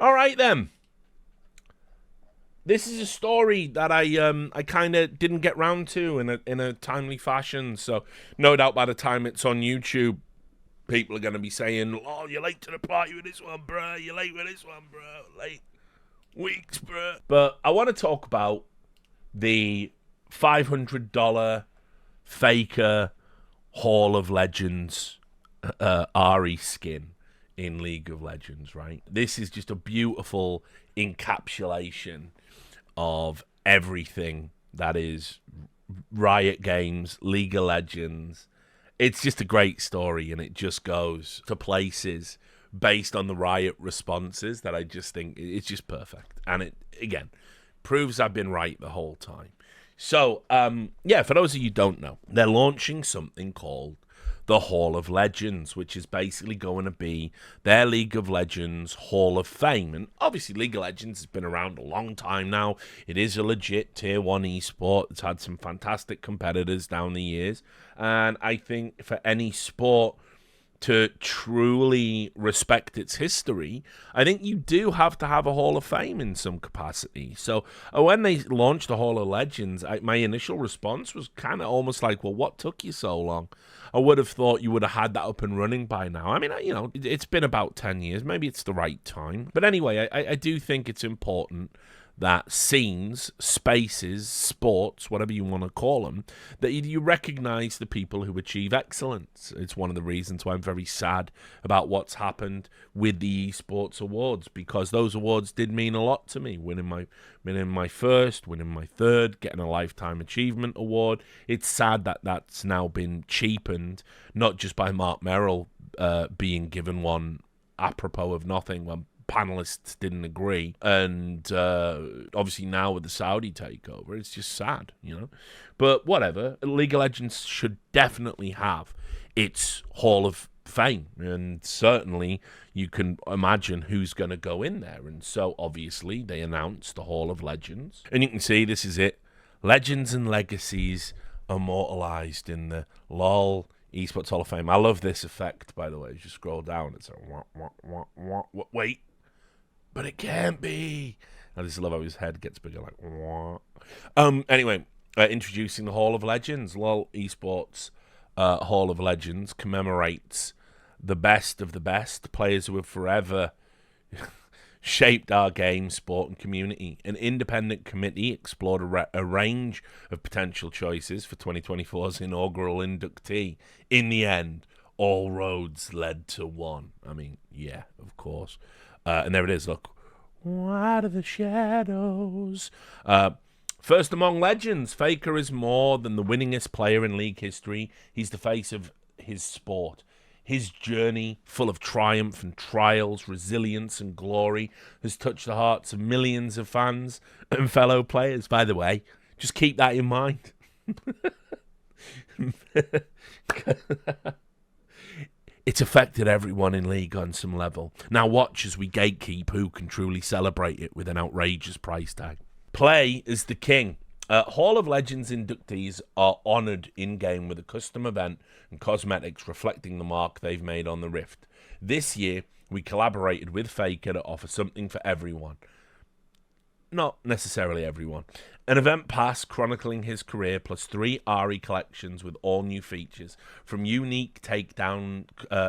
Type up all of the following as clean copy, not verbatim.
All right then. This is a story that I kind of didn't get round to in a timely fashion. So no doubt by the time it's on YouTube, people are going to be saying, "Oh, you're late to the party with this one, bruh. You're late with this one, bruh. Late weeks, bruh." But I want to talk about the $500 Faker Hall of Legends Ahri skin in League of Legends, right? This is just a beautiful encapsulation of everything that is Riot Games, League of Legends. It's just a great story, and it just goes to places based on the Riot responses that I just think it's just perfect. And it, again, proves I've been right the whole time. So, yeah, for those of you who don't know, they're launching something called the Hall of Legends, which is basically going to be their League of Legends Hall of Fame. And obviously, League of Legends has been around a long time now. It is a legit Tier 1 esport. It's had some fantastic competitors down the years. And I think for any sport to truly respect its history, I think you do have to have a Hall of Fame in some capacity. So when they launched the Hall of Legends, my initial response was kind of almost like, well, what took you so long? I would have thought you would have had that up and running by now. I mean, you know, it's been about 10 years. Maybe it's the right time. But anyway, I do think it's important that scenes, spaces, sports, whatever you want to call them, that you recognize the people who achieve excellence. It's one of the reasons why I'm very sad about what's happened with the esports awards, because those awards did mean a lot to me. Winning my first, winning my third, getting a lifetime achievement award. It's sad that that's now been cheapened, not just by Mark Merrill being given one apropos of nothing when panelists didn't agree, and obviously now with the Saudi takeover, it's just sad, you know. But whatever, League of Legends should definitely have its Hall of Fame, and certainly you can imagine who's going to go in there. And so obviously they announced the Hall of Legends, and you can see this is it: Legends and Legacies immortalized in the LoL Esports Hall of Fame. I love this effect, by the way. As you scroll down, it's a wah, wah, wah, wah, wah. Wait, but it can't be. I just love how his head gets bigger, like wah. Anyway, introducing the Hall of Legends. LoL Esports Hall of Legends commemorates the best of the best players who have forever shaped our game, sport, and community. An independent committee explored a range of potential choices for 2024's inaugural inductee. In the end, all roads led to one. I mean, yeah, of course. And there it is, look. Out of the shadows. First among legends, Faker is more than the winningest player in League history. He's the face of his sport. His journey, full of triumph and trials, resilience and glory, has touched the hearts of millions of fans and fellow players. By the way, just keep that in mind. It's affected everyone in League on some level. Now watch as we gatekeep who can truly celebrate it with an outrageous price tag. Play is the king. Hall of Legends inductees are honoured in-game with a custom event and cosmetics reflecting the mark they've made on the Rift. This year, we collaborated with Faker to offer something for everyone. Not necessarily everyone. An event pass chronicling his career plus 3 Ahri collections with all new features, from unique takedown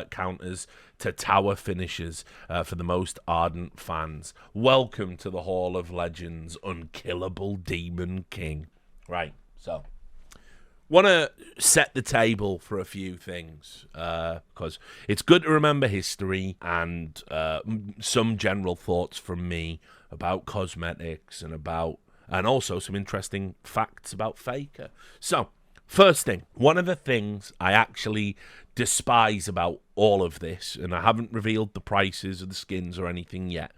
counters to tower finishes for the most ardent fans. Welcome to the Hall of Legends, unkillable Demon King. Right, so want to set the table for a few things because it's good to remember history and some general thoughts from me about cosmetics and also some interesting facts about Faker. So, first thing, one of the things I actually despise about all of this, and I haven't revealed the prices of the skins or anything yet,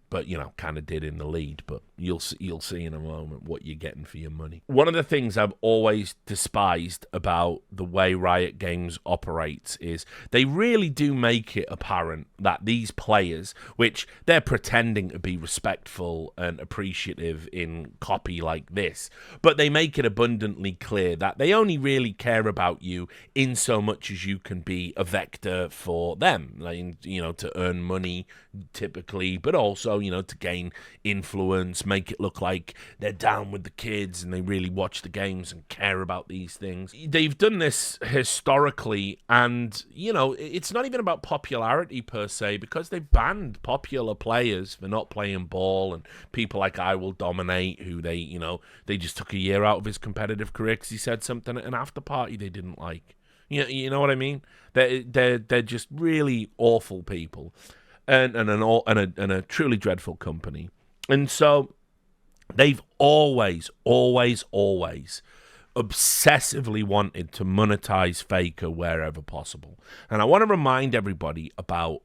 but, you know, kind of did in the lead, but you'll see in a moment what you're getting for your money. One of the things I've always despised about the way Riot Games operates is they really do make it apparent that these players, which they're pretending to be respectful and appreciative in copy like this, but they make it abundantly clear that they only really care about you in so much much as you can be a vector for them, like, you know, to earn money typically, but also, you know, to gain influence, make it look like they're down with the kids and they really watch the games and care about these things. They've done this historically, and, you know, it's not even about popularity per se, because they banned popular players for not playing ball, and people like I Will Dominate, who they, you know, they just took a year out of his competitive career because he said something at an after party they didn't like. You know what I mean? They're just really awful people, and a truly dreadful company. And so they've always obsessively wanted to monetize Faker wherever possible. And I want to remind everybody about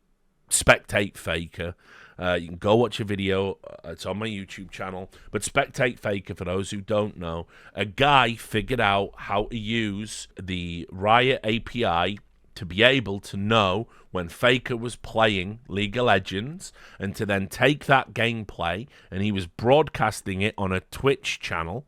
Spectate Faker. You can go watch a video. It's on my YouTube channel. But Spectate Faker, for those who don't know, a guy figured out how to use the Riot API to be able to know when Faker was playing League of Legends, and to then take that gameplay, and he was broadcasting it on a Twitch channel,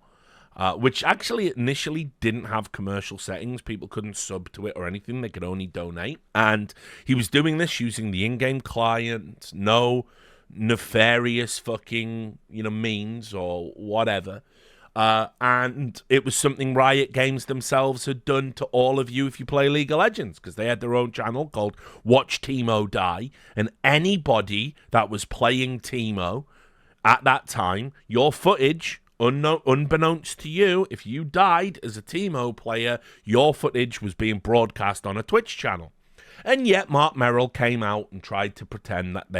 which actually initially didn't have commercial settings. People couldn't sub to it or anything. They could only donate. And he was doing this using the in-game client, no nefarious fucking, you know, means or whatever. And it was something Riot Games themselves had done to all of you if you play League of Legends, because they had their own channel called Watch Teemo Die, and anybody that was playing Teemo at that time, your footage, unbeknownst to you, if you died as a Teemo player, your footage was being broadcast on a Twitch channel. And yet Mark Merrill came out and tried to pretend that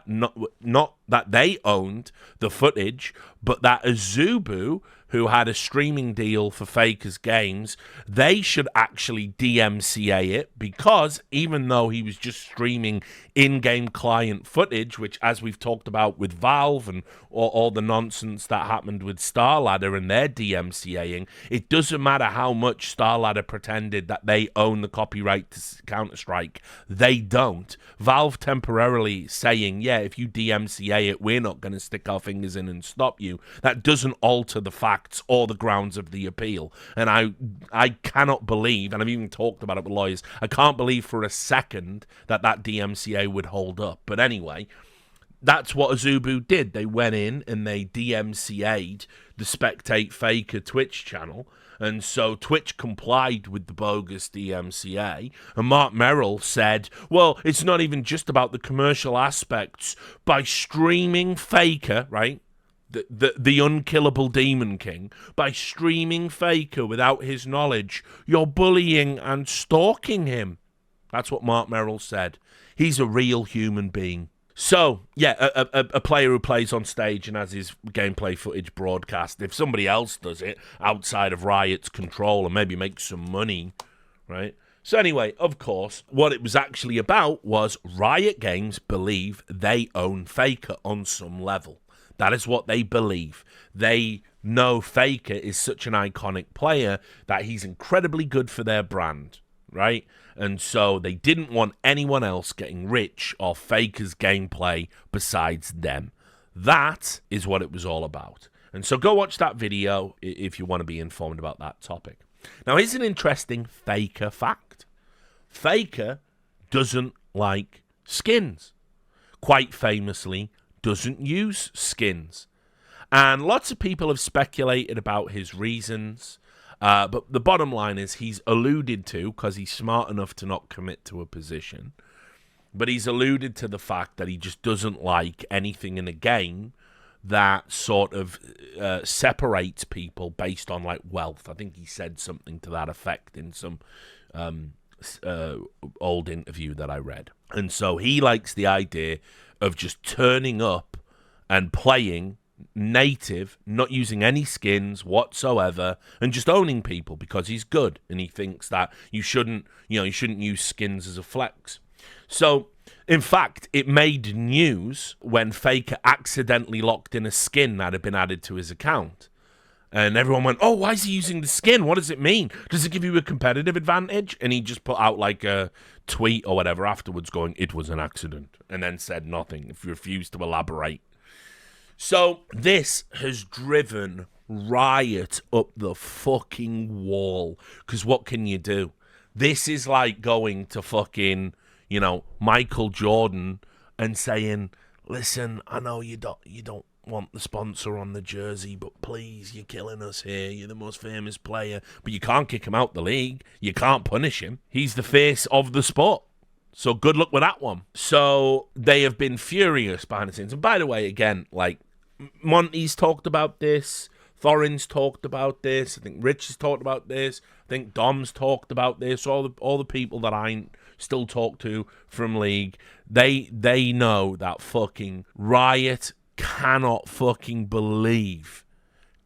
not that they owned the footage, but that Azubu, who had a streaming deal for Faker's games, they should actually DMCA it, because even though he was just streaming in-game client footage, which, as we've talked about with Valve and all the nonsense that happened with StarLadder and their DMCAing, it doesn't matter how much StarLadder pretended that they own the copyright to Counter-Strike. They don't. Valve temporarily saying, yeah, if you DMCA it, we're not going to stick our fingers in and stop you. That doesn't alter the facts or the grounds of the appeal. And I cannot believe, and I've even talked about it with lawyers, I can't believe for a second that DMCA would hold up. But anyway, that's what Azubu did. They went in and they DMCA'd the Spectate Faker Twitch channel. And so Twitch complied with the bogus DMCA. And Mark Merrill said, well, it's not even just about the commercial aspects. By streaming Faker, right, the unkillable Demon King, by streaming Faker without his knowledge, you're bullying and stalking him. That's what Mark Merrill said. He's a real human being. So, yeah, a player who plays on stage and has his gameplay footage broadcast, if somebody else does it outside of Riot's control and maybe makes some money, right? So anyway, of course, what it was actually about was Riot Games believe they own Faker on some level. That is what they believe. They know Faker is such an iconic player that he's incredibly good for their brand, right? And so they didn't want anyone else getting rich off Faker's gameplay besides them. That is what it was all about. And so go watch that video if you want to be informed about that topic. Now, here's an interesting Faker fact. Faker doesn't like skins. Quite famously, doesn't use skins. And lots of people have speculated about his reasons. But the bottom line is he's alluded to, because he's smart enough to not commit to a position, but he's alluded to the fact that he just doesn't like anything in a game that sort of separates people based on, like, wealth. I think he said something to that effect in some old interview that I read. And so he likes the idea of just turning up and playing native, not using any skins whatsoever, and just owning people because he's good, and he thinks that you shouldn't use skins as a flex. So, in fact, it made news when Faker accidentally locked in a skin that had been added to his account. And everyone went, oh, why is he using the skin? What does it mean? Does it give you a competitive advantage? And he just put out like a tweet or whatever afterwards going, it was an accident, and then said nothing. If you refused to elaborate. So this has driven Riot up the fucking wall. Because what can you do? This is like going to fucking, Michael Jordan and saying, listen, I know you don't want the sponsor on the jersey, but please, you're killing us here. You're the most famous player. But you can't kick him out the league. You can't punish him. He's the face of the sport. So good luck with that one. So they have been furious behind the scenes. And by the way, again, like, Monty's talked about this. Thorin's talked about this. I think Rich has talked about this. I think Dom's talked about this. All the people that I still talk to from League, they know that fucking Riot cannot believe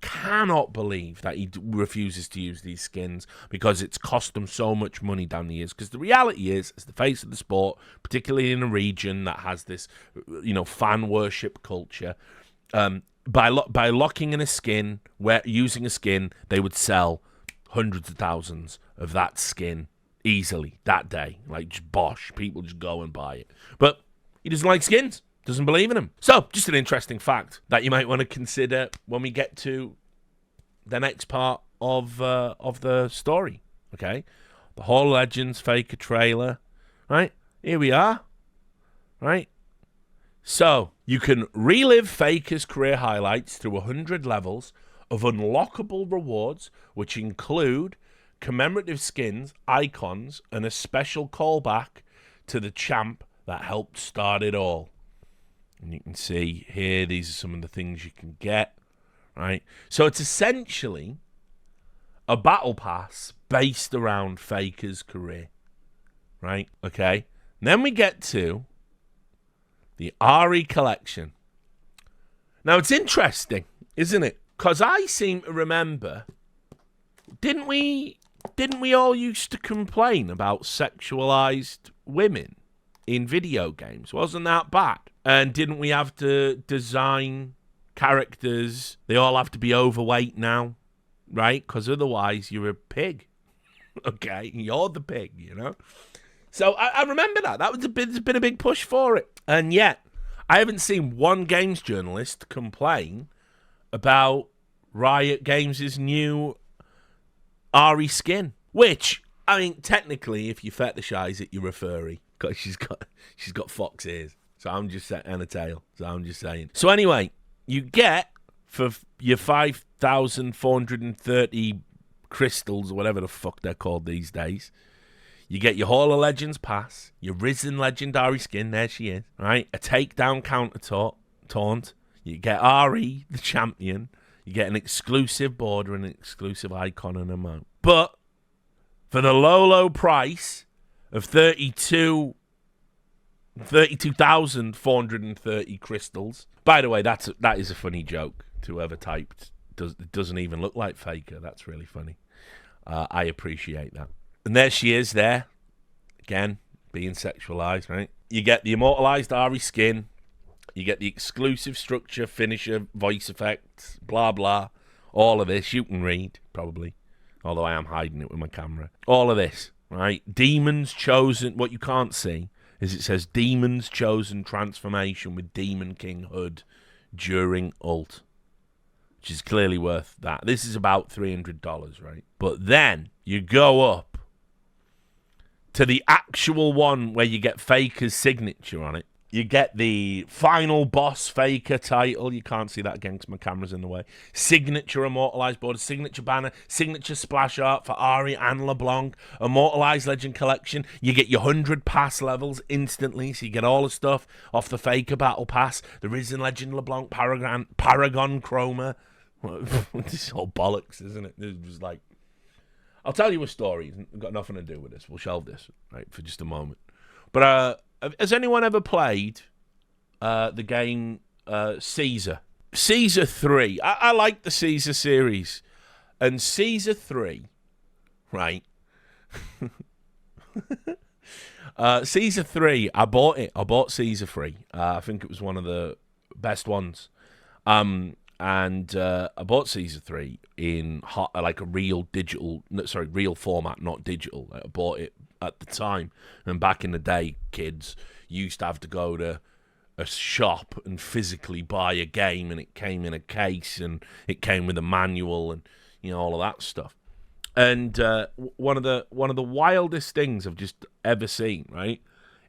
that he refuses to use these skins because it's cost them so much money down the years. Because the reality is, as the face of the sport, particularly in a region that has this, fan worship culture, by locking in a skin, using a skin, they would sell hundreds of thousands of that skin easily that day. Like, just bosh, people just go and buy it. But he doesn't like skins. Doesn't believe in him. So, just an interesting fact that you might want to consider when we get to the next part of the story. Okay, the Hall of Legends Faker trailer. Right, here we are. Right, so you can relive Faker's career highlights through 100 levels of unlockable rewards, which include commemorative skins, icons, and a special callback to the champ that helped start it all. And you can see here, these are some of the things you can get, right? So it's essentially a battle pass based around Faker's career, right? Okay. And then we get to the Ahri collection. Now, it's interesting, isn't it? Because I seem to remember, didn't we all used to complain about sexualized women in video games? Wasn't that bad? And didn't we have to design characters? They all have to be overweight now, right? Because otherwise you're a pig. Okay? You're the pig, So I remember that. There's been a big push for it. And yet, I haven't seen one games journalist complain about Riot Games' new Ahri skin. Which, I mean, technically, if you fetishize it, you're a furry. Because she's got fox ears. So I'm just saying, and a tail. So I'm just saying. So anyway, you get, for your 5,430 crystals, or whatever the fuck they're called these days, you get your Hall of Legends pass, your Risen Legendary skin, there she is, right? A takedown counter taunt. You get Ahri, the champion. You get an exclusive border and an exclusive icon and emote. But for the low price of 32,430 crystals. By the way, that is a funny joke to whoever typed. It doesn't even look like Faker. That's really funny. I appreciate that. And there she is there. Again, being sexualized, right? You get the immortalized Ahri skin. You get the exclusive structure, finisher, voice effects, blah, blah. All of this. You can read, probably. Although I am hiding it with my camera. All of this, right? Demons chosen. What you can't see is it says Demons chosen transformation with Demon King HUD during ult. Which is clearly worth that. This is about $300, right? But then you go up to the actual one where you get Faker's signature on it. You get the final boss Faker title. You can't see that again because my camera's in the way. Signature immortalized border, signature banner, signature splash art for Ahri and LeBlanc. Immortalized Legend Collection. You get your 100 pass levels instantly, so you get all the stuff off the Faker Battle Pass. The Risen Legend LeBlanc Paragon Chroma. This is all bollocks, isn't it? It was like, I'll tell you a story. It's got nothing to do with this. We'll shelve this, right, for just a moment. But has anyone ever played the game Caesar? Caesar 3. I like the Caesar series. And Caesar 3, right? Caesar 3, I bought it. I bought Caesar 3. I think it was one of the best ones. And I bought Caesar 3 in like a real format, not digital. I bought it at the time. And back in the day, kids used to have to go to a shop and physically buy a game, and it came in a case, and it came with a manual, and all of that stuff. And one of the wildest things I've just ever seen, right,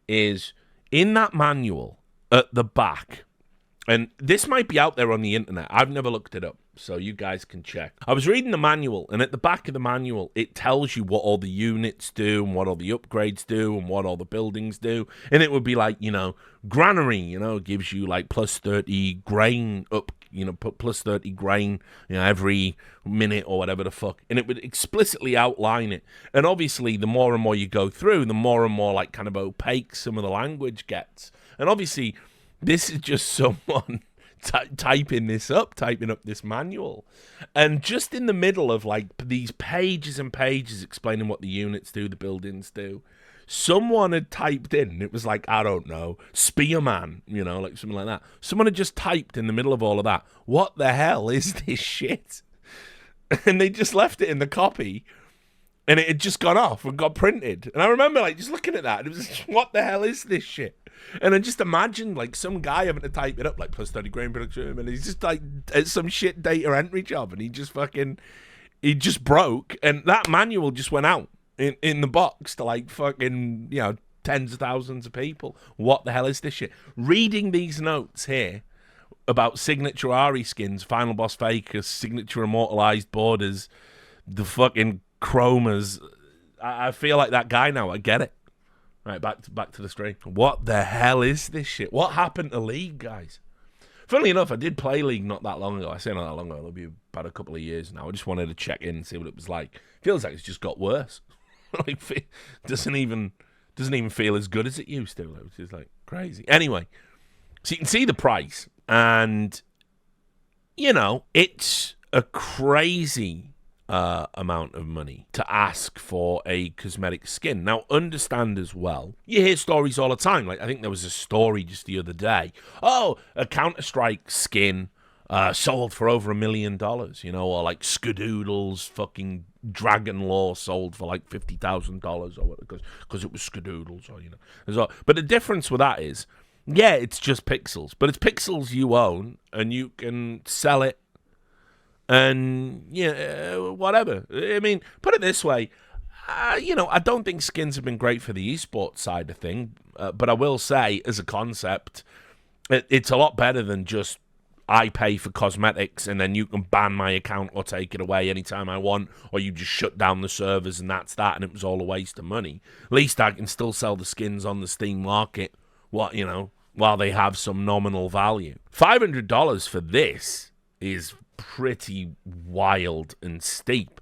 is in that manual at the back, and this might be out there on the internet. I've never looked it up, so you guys can check. I was reading the manual, and at the back of the manual, it tells you what all the units do and what all the upgrades do and what all the buildings do. And it would be like, granary, gives you like plus 30 grain up, plus 30 grain, every minute or whatever the fuck. And it would explicitly outline it. And obviously, the more and more you go through, the more and more like kind of opaque some of the language gets. And obviously, this is just someone typing up this manual. And just in the middle of like these pages and pages explaining what the units do, the buildings do, someone had typed in, it was like, I don't know, Spearman, like something like that. Someone had just typed in the middle of all of that, what the hell is this shit? And they just left it in the copy. And it had just gone off and got printed. And I remember like just looking at that. And it was like, what the hell is this shit? And I just imagined like some guy having to type it up like plus 30 grain production. And he's just like, it's some shit data entry job. And he just broke. And that manual just went out in the box to like fucking, tens of thousands of people. What the hell is this shit? Reading these notes here about signature Ahri skins, final boss fakers, signature immortalized borders, the fucking chromas. I feel like that guy now. I get it. Right, back to the stream. What the hell is this shit? What happened to League, guys? Funnily enough, I did play League not that long ago. I say not that long ago. It'll be about a couple of years now. I just wanted to check in and see what it was like. Feels like it's just got worse. Like, doesn't even feel as good as it used to, which is like crazy. Anyway, so you can see the price, and it's a crazy amount of money to ask for a cosmetic skin. Now, understand as well, you hear stories all the time. Like, I think there was a story just the other day. Oh, a Counter-Strike skin sold for over $1 million, or like Skadoodle's fucking Dragon Law sold for like $50,000 or what, because it was Skadoodles, or But the difference with that is, yeah, it's just pixels, but it's pixels you own, and you can sell it. And, whatever. I mean, put it this way. I don't think skins have been great for the esports side of thing. But I will say, as a concept, it's a lot better than just I pay for cosmetics and then you can ban my account or take it away anytime I want, or you just shut down the servers and that's that, and it was all a waste of money. At least I can still sell the skins on the Steam market, while they have some nominal value. $500 for this is pretty wild and steep.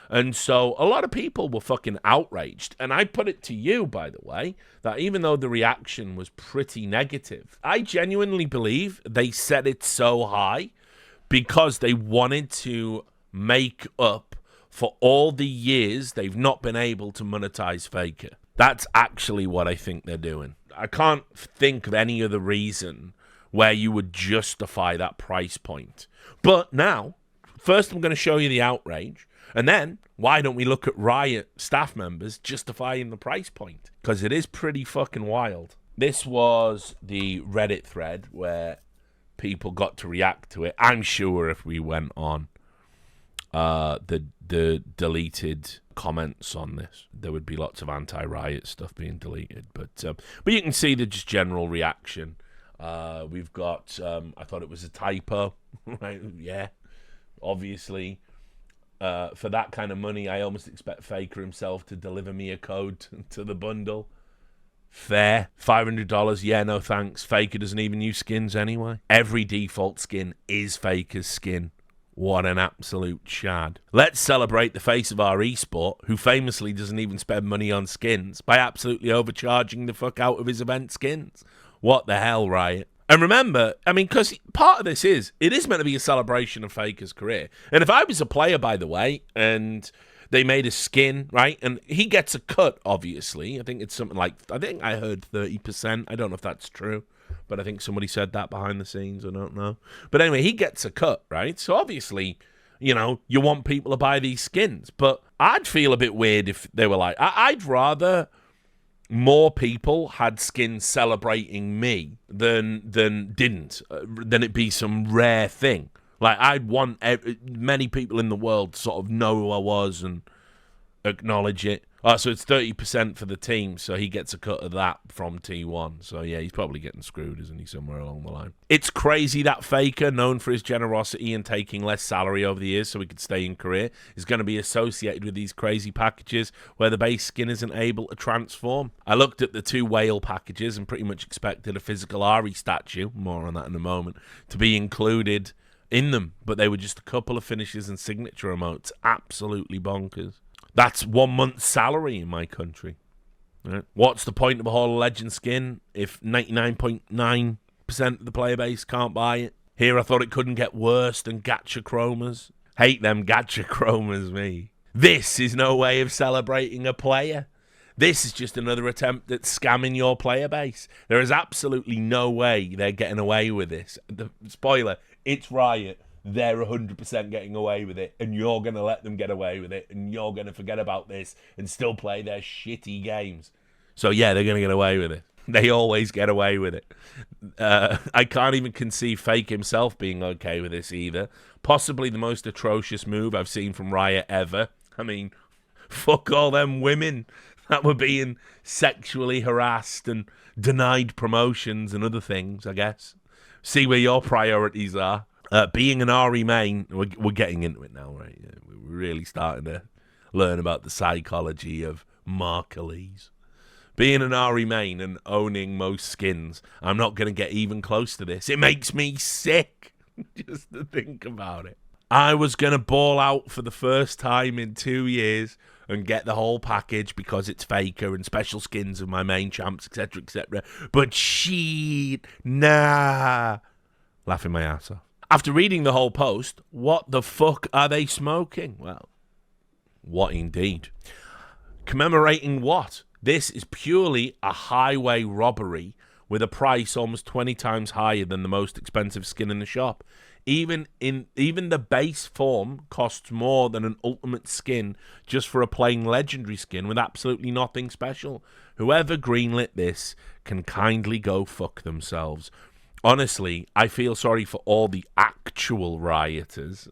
And so a lot of people were fucking outraged. And I put it to you, by the way, that even though the reaction was pretty negative, I genuinely believe they set it so high because they wanted to make up for all the years they've not been able to monetize Faker. That's actually what I think they're doing. I can't think of any other reason where you would justify that price point. But now, first I'm going to show you the outrage, and then why don't we look at Riot staff members justifying the price point? Because it is pretty fucking wild. This was the Reddit thread where people got to react to it. I'm sure if we went on the deleted comments on this, there would be lots of anti-Riot stuff being deleted. But you can see the just general reaction. We've got, I thought it was a typo, right? Yeah, obviously. For that kind of money, I almost expect Faker himself to deliver me a code to the bundle. Fair. $500, yeah, no thanks. Faker doesn't even use skins anyway. Every default skin is Faker's skin. What an absolute chad. Let's celebrate the face of our esport, who famously doesn't even spend money on skins, by absolutely overcharging the fuck out of his event skins. What the hell, Riot? And remember, I mean, because part of this is, it is meant to be a celebration of Faker's career. And if I was a player, by the way, and they made a skin, right, and he gets a cut, obviously. I think it's something like, I think I heard 30%. I don't know if that's true, but I think somebody said that behind the scenes. I don't know. But anyway, he gets a cut, right? So obviously, you want people to buy these skins. But I'd feel a bit weird if they were like, I'd rather more people had skins celebrating me than didn't, than it be some rare thing. Like, I'd want many people in the world to sort of know who I was and acknowledge it. Oh, so it's 30% for the team, so he gets a cut of that from T1. So, yeah, he's probably getting screwed, isn't he, somewhere along the line. It's crazy that Faker, known for his generosity and taking less salary over the years so he could stay in career, is going to be associated with these crazy packages where the base skin isn't able to transform. I looked at the 2 whale packages and pretty much expected a physical Ahri statue, more on that in a moment, to be included in them, but they were just a couple of finishes and signature emotes. Absolutely bonkers. That's 1 month's salary in my country. Right? What's the point of a Hall of Legend skin if 99.9% of the player base can't buy it? Here I thought it couldn't get worse than gacha chromas. Hate them gacha chromas, me. This is no way of celebrating a player. This is just another attempt at scamming your player base. There is absolutely no way they're getting away with this. Spoiler, it's Riot. They're 100% getting away with it, and you're going to let them get away with it, and you're going to forget about this and still play their shitty games. So, yeah, they're going to get away with it. They always get away with it. I can't even conceive Fake himself being okay with this either. Possibly the most atrocious move I've seen from Riot ever. I mean, fuck all them women that were being sexually harassed and denied promotions and other things, I guess. See where your priorities are. Being an Ahri main, we're getting into it now, right? Yeah, we're really starting to learn about the psychology of Markleys. Being an Ahri main and owning most skins, I'm not going to get even close to this. It makes me sick just to think about it. I was going to ball out for the first time in 2 years and get the whole package because it's Faker and special skins of my main champs, etc., etc. But shit, nah. Laughing my ass off. After reading the whole post, what the fuck are they smoking? Well, what indeed? Commemorating what? This is purely a highway robbery with a price almost 20 times higher than the most expensive skin in the shop. Even the base form costs more than an ultimate skin just for a plain legendary skin with absolutely nothing special. Whoever greenlit this can kindly go fuck themselves. Honestly, I feel sorry for all the actual rioters.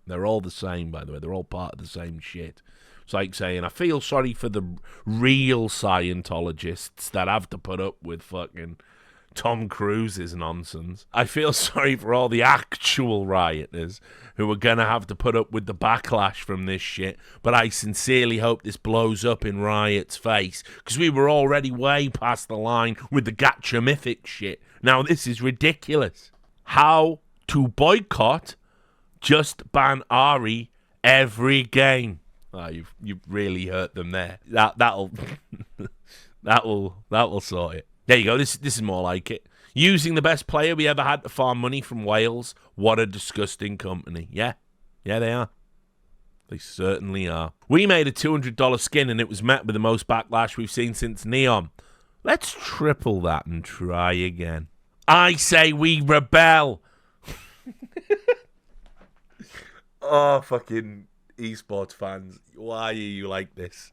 They're all the same, by the way. They're all part of the same shit. It's like saying, I feel sorry for the real Scientologists that have to put up with fucking Tom Cruise's nonsense. I feel sorry for all the actual rioters who are going to have to put up with the backlash from this shit. But I sincerely hope this blows up in Riot's face, because we were already way past the line with the gacha mythic shit. Now this is ridiculous. How to boycott? Just ban Ahri every game. Oh, you've really hurt them there. That'll that'll sort it. There you go. This is more like it. Using the best player we ever had to farm money from Wales. What a disgusting company. Yeah, they are. They certainly are. We made a $200 skin and it was met with the most backlash we've seen since Neon. Let's triple that and try again. I say we rebel. Oh, fucking esports fans, why are you like this?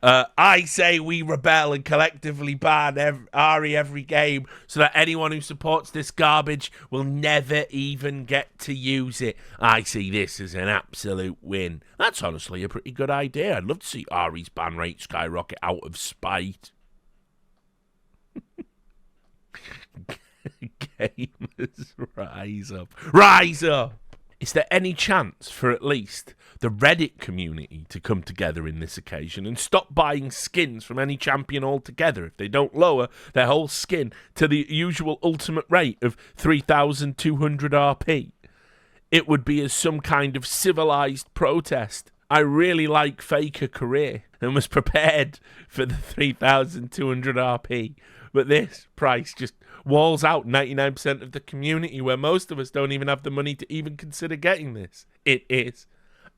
I say we rebel and collectively ban Ahri every game so that anyone who supports this garbage will never even get to use it. I see this as an absolute win. That's honestly a pretty good idea. I'd love to see Ahri's ban rate skyrocket out of spite. Gamers, rise up. Rise up! Is there any chance for at least the Reddit community to come together in this occasion and stop buying skins from any champion altogether if they don't lower their whole skin to the usual ultimate rate of 3,200 RP? It would be as some kind of civilized protest. I really like Faker career and was prepared for the 3,200 RP, but this price just walls out 99% of the community, where most of us don't even have the money to even consider getting this. It is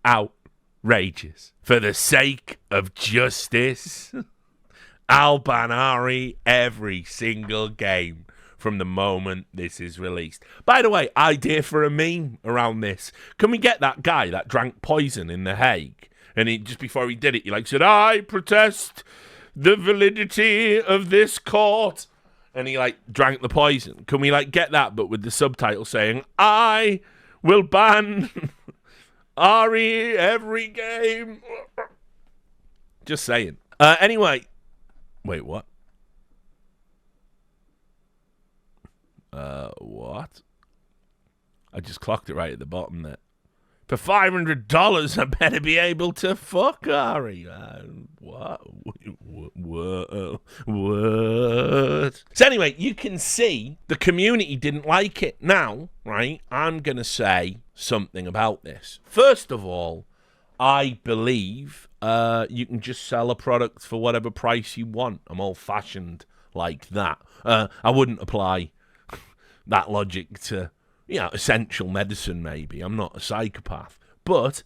outrageous. For the sake of justice, I'll ban Ahri every single game from the moment this is released. By the way, idea for a meme around this. Can we get that guy that drank poison in The Hague? And he, just before he did it, he said, I protest the validity of this court. And he drank the poison. Can we get that, but with the subtitle saying, I will ban Ahri every game? Just saying. Anyway. Wait, what? What? I just clocked it right at the bottom there. For $500, I better be able to fuck Ahri. What? So anyway, you can see the community didn't like it. Now, right, I'm going to say something about this. First of all, I believe you can just sell a product for whatever price you want. I'm old-fashioned like that. I wouldn't apply that logic to essential medicine, maybe. I'm not a psychopath. But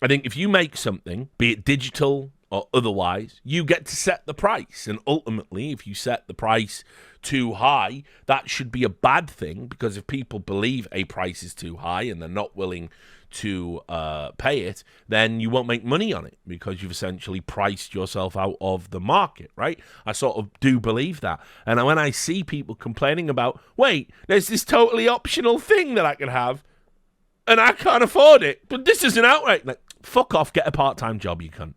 I think if you make something, be it digital or otherwise, you get to set the price. And ultimately, if you set the price too high, that should be a bad thing, because if people believe a price is too high and they're not willing to pay it, then you won't make money on it, because you've essentially priced yourself out of the market, right? I sort of do believe that. And when I see people complaining about, wait, there's this totally optional thing that I can have and I can't afford it, but this is an outright, like, fuck off, get a part-time job, you cunt.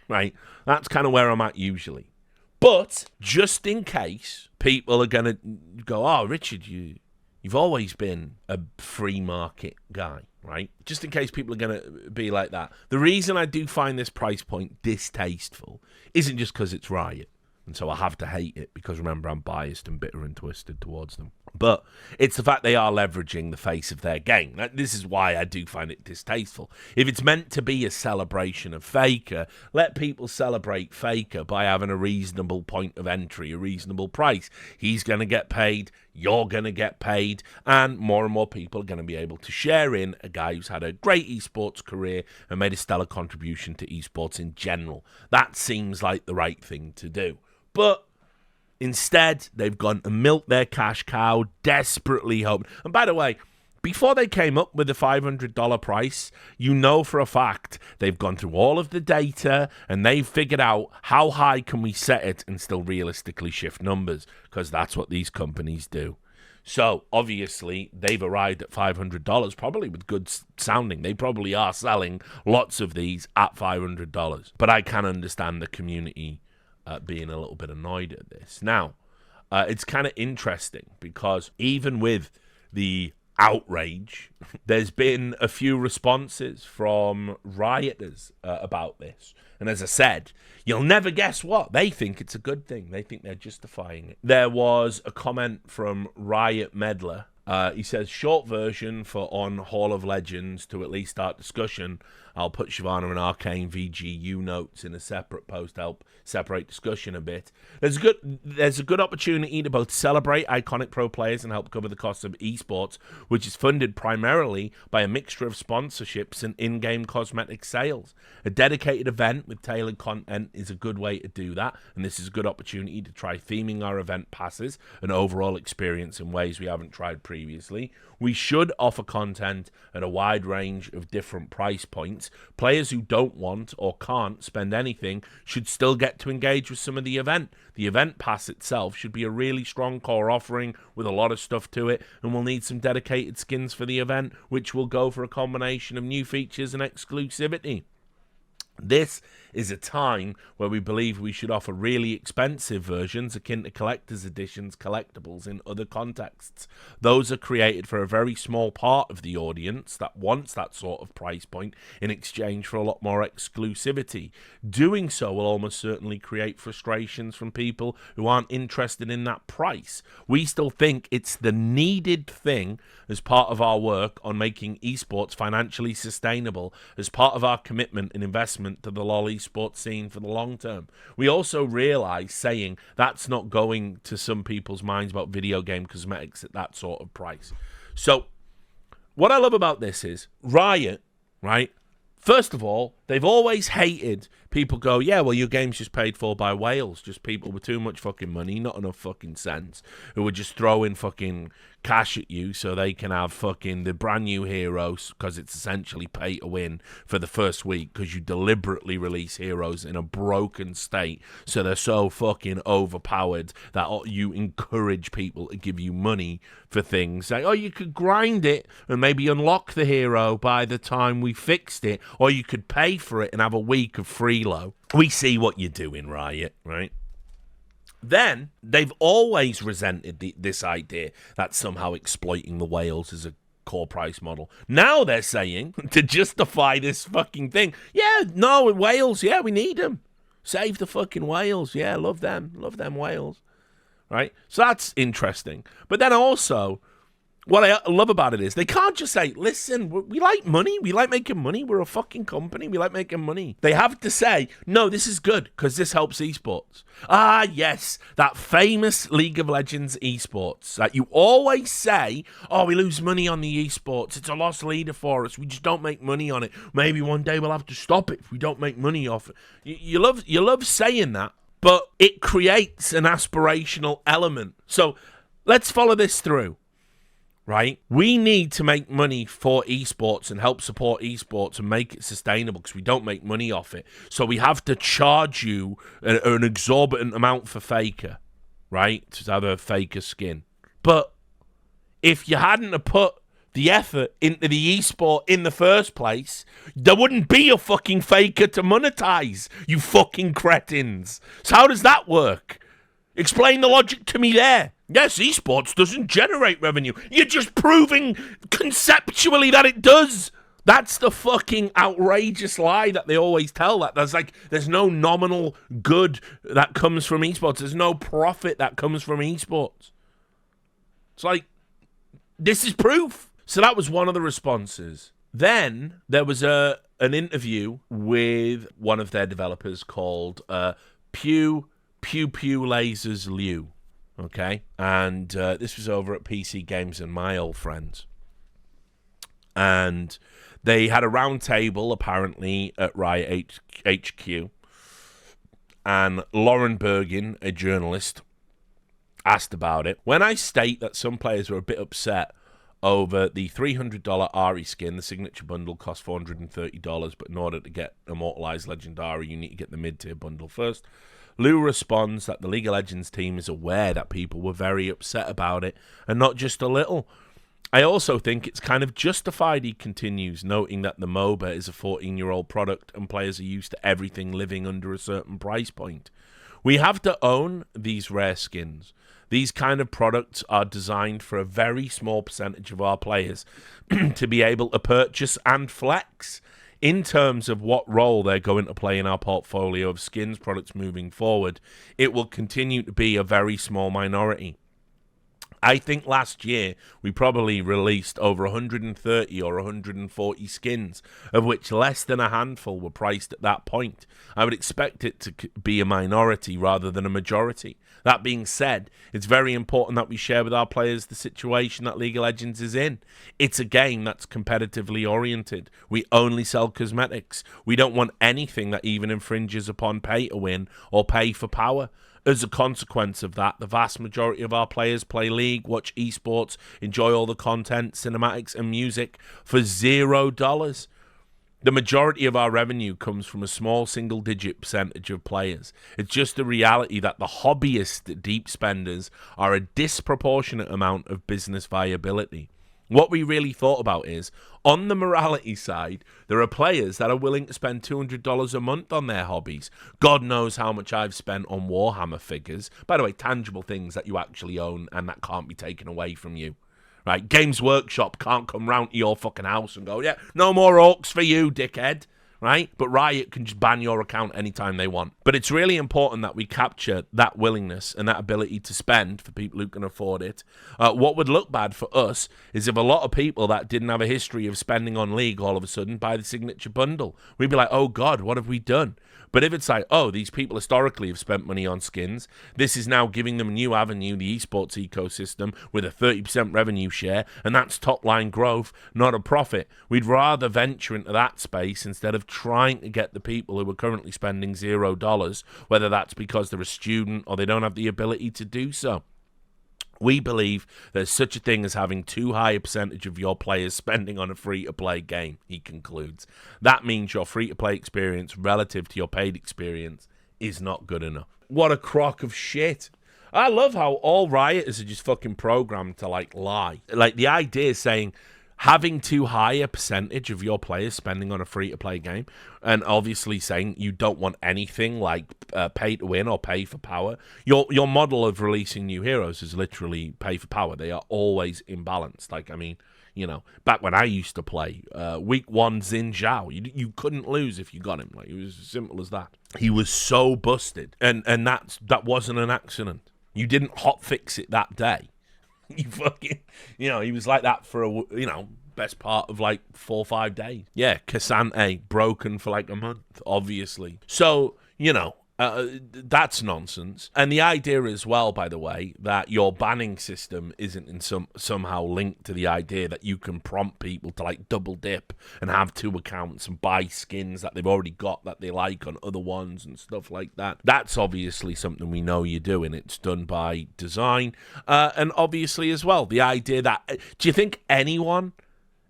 Right? That's kind of where I'm at usually. But just in case people are going to go, oh, Richard, you've always been a free market guy, right? Just in case people are going to be like that. The reason I do find this price point distasteful isn't just because it's Riot, and so I have to hate it, because remember, I'm biased and bitter and twisted towards them. But it's the fact they are leveraging the face of their game. This is why I do find it distasteful. If it's meant to be a celebration of Faker, let people celebrate Faker by having a reasonable point of entry, a reasonable price. He's going to get paid, you're going to get paid, and more people are going to be able to share in a guy who's had a great esports career and made a stellar contribution to esports in general. That seems like the right thing to do. But instead, they've gone to milk their cash cow, desperately hoping. And by the way, before they came up with the $500 price, you know for a fact they've gone through all of the data and they've figured out how high can we set it and still realistically shift numbers, because that's what these companies do. So, obviously, they've arrived at $500, probably with good sounding. They probably are selling lots of these at $500. But I can understand the community being a little bit annoyed at this. Now, it's kind of interesting, because even with the outrage, there's been a few responses from rioters about this. And as I said, you'll never guess what. They think it's a good thing. They think they're justifying it. There was a comment from Riot Meddler. He says, short version for on Hall of Legends to at least start discussion. I'll put Shyvana and Arcane VGU notes in a separate post to help separate discussion a bit. There's a good opportunity to both celebrate iconic pro players and help cover the cost of esports, which is funded primarily by a mixture of sponsorships and in-game cosmetic sales. A dedicated event with tailored content is a good way to do that, and this is a good opportunity to try theming our event passes and overall experience in ways we haven't tried previously. We should offer content at a wide range of different price points. Players who don't want or can't spend anything should still get to engage with some of the event. The event pass itself should be a really strong core offering with a lot of stuff to it, and we'll need some dedicated skins for the event, which will go for a combination of new features and exclusivity. This is a time where we believe we should offer really expensive versions akin to collector's editions collectibles in other contexts. Those are created for a very small part of the audience that wants that sort of price point in exchange for a lot more exclusivity. Doing so will almost certainly create frustrations from people who aren't interested in that price. We still think it's the needed thing as part of our work on making esports financially sustainable, as part of our commitment and investment to the LoL esports scene for the long term. We also realize saying that's not going to some people's minds about video game cosmetics at that sort of price. So what I love about this is Riot, right? First of all, they've always hated people go, yeah, well, your game's just paid for by whales, just people with too much fucking money, not enough fucking sense, who would just throw in fucking cash at you so they can have fucking the brand new heroes, because it's essentially pay to win for the first week, because you deliberately release heroes in a broken state so they're so fucking overpowered that you encourage people to give you money for things. Like, oh, you could grind it and maybe unlock the hero by the time we fixed it, or you could pay for it and have a week of freelo. We see what you're doing, Riot, right? Then they've always resented this idea that somehow exploiting the whales is a core price model. Now they're saying, to justify this fucking thing, yeah, no, whales, yeah, we need them. Save the fucking whales. Yeah, love them whales. Right? So that's interesting. But then also, what I love about it is they can't just say, listen, we like money. We like making money. We're a fucking company. We like making money. They have to say, no, this is good because this helps esports. Ah, yes, that famous League of Legends esports that you always say, oh, we lose money on the esports. It's a lost leader for us. We just don't make money on it. Maybe one day we'll have to stop it if we don't make money off it. You love saying that, but it creates an aspirational element. So let's follow this through. Right? We need to make money for esports and help support esports and make it sustainable because we don't make money off it. So we have to charge you an exorbitant amount for Faker, right? To have a Faker skin. But if you hadn't have put the effort into the esport in the first place, there wouldn't be a fucking Faker to monetize, you fucking cretins. So how does that work? Explain the logic to me there. Yes, esports doesn't generate revenue. You're just proving conceptually that it does. That's the fucking outrageous lie that they always tell. That there's no nominal good that comes from esports. There's no profit that comes from esports. It's like, this is proof. So that was one of the responses. Then there was an interview with one of their developers called Pew Lasers Liu. Okay, and this was over at PC Games and my old friends. And they had a round table, apparently, at Riot HQ. And Lauren Bergin, a journalist, asked about it. When I state that some players were a bit upset over the $300 Ahri skin, the signature bundle costs $430, but in order to get Immortalized Legendary, you need to get the mid-tier bundle first. Lou responds that the League of Legends team is aware that people were very upset about it, and not just a little. I also think it's kind of justified, he continues, noting that the MOBA is a 14-year-old product and players are used to everything living under a certain price point. We have to own these rare skins. These kind of products are designed for a very small percentage of our players to be able to purchase and flex. In terms of what role they're going to play in our portfolio of skins products moving forward, it will continue to be a very small minority. I think last year we probably released over 130 or 140 skins, of which less than a handful were priced at that point. I would expect it to be a minority rather than a majority. That being said, it's very important that we share with our players the situation that League of Legends is in. It's a game that's competitively oriented. We only sell cosmetics. We don't want anything that even infringes upon pay to win or pay for power. As a consequence of that, the vast majority of our players play League, watch esports, enjoy all the content, cinematics, and music for $0. The majority of our revenue comes from a small single-digit percentage of players. It's just the reality that the hobbyist deep spenders are a disproportionate amount of business viability. What we really thought about is, on the morality side, there are players that are willing to spend $200 a month on their hobbies. God knows how much I've spent on Warhammer figures. By the way, tangible things that you actually own and that can't be taken away from you. Right? Games Workshop can't come round to your fucking house and go, yeah, no more orcs for you, dickhead. Right? But Riot can just ban your account anytime they want. But it's really important that we capture that willingness and that ability to spend for people who can afford it. What would look bad for us is if a lot of people that didn't have a history of spending on League all of a sudden buy the signature bundle. We'd be like, oh God, what have we done? But if it's like, oh, these people historically have spent money on skins, this is now giving them a new avenue, the esports ecosystem, with a 30% revenue share, and that's top-line growth, not a profit. We'd rather venture into that space instead of trying to get the people who are currently spending $0, whether that's because they're a student or they don't have the ability to do so. We believe there's such a thing as having too high a percentage of your players spending on a free-to-play game, he concludes. That means your free-to-play experience relative to your paid experience is not good enough. What a crock of shit. I love how all rioters are just fucking programmed to, like, lie. Like, the idea is saying, having too high a percentage of your players spending on a free-to-play game, and obviously saying you don't want anything like pay to win or pay for power. Your model of releasing new heroes is literally pay for power. They are always imbalanced. Like, I mean, you know, back when I used to play, week 1 Xin Zhao, you couldn't lose if you got him. Like, it was as simple as that. He was so busted, and that wasn't an accident. You didn't hotfix it that day. You fucking, you know, he was like that for best part of like 4 or 5 days. Yeah, Cassante broken for like a month, obviously. So, you know, that's nonsense. And the idea as well, by the way, that your banning system isn't in somehow linked to the idea that you can prompt people to like double dip and have 2 accounts and buy skins that they've already got that they like on other ones and stuff like that. That's obviously something we know you do, and it's done by design. And obviously as well, the idea that, do you think anyone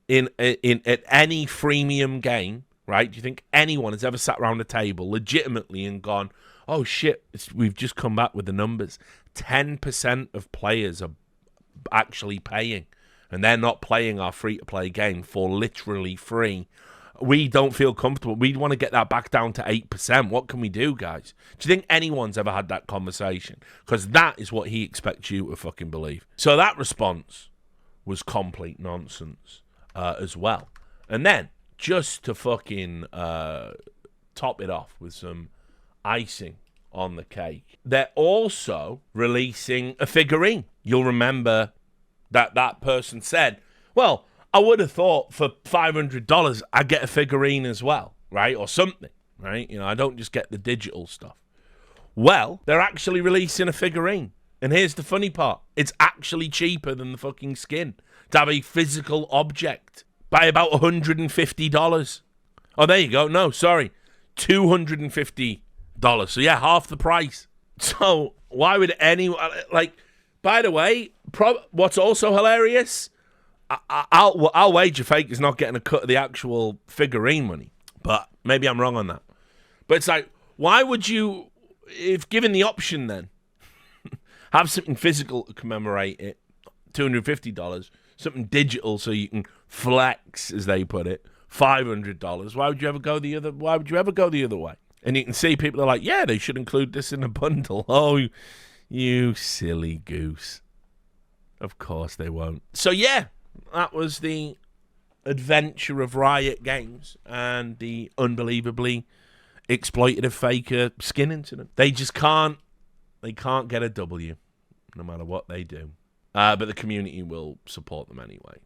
in any freemium game, right? Do you think anyone has ever sat around a table legitimately and gone, oh shit, we've just come back with the numbers. 10% of players are actually paying, and they're not playing our free-to-play game for literally free. We don't feel comfortable. We want to get that back down to 8%. What can we do, guys? Do you think anyone's ever had that conversation? Because that is what he expects you to fucking believe. So that response was complete nonsense as well. And then, just to fucking top it off with some icing on the cake, they're also releasing a figurine. You'll remember that person said, well, I would have thought for $500 I'd get a figurine as well, right? Or something, right? You know, I don't just get the digital stuff. Well, they're actually releasing a figurine. And here's the funny part. It's actually cheaper than the fucking skin to have a physical object by about $150. Oh, there you go. No, sorry. $250. So, yeah, half the price. So, why would anyone... Like, by the way, what's also hilarious... I'll wager Fake is not getting a cut of the actual figurine money. But maybe I'm wrong on that. But it's like, why would you... If given the option, then, have something physical to commemorate it, $250, something digital so you can flex, as they put it, $500. Why would you ever go the other way? And you can see people are like, yeah, they should include this in a bundle. Oh, you silly goose. Of course they won't. So yeah, that was the adventure of Riot Games and the unbelievably exploitative faker skin incident. They just can't get a W, no matter what they do. But the community will support them anyway.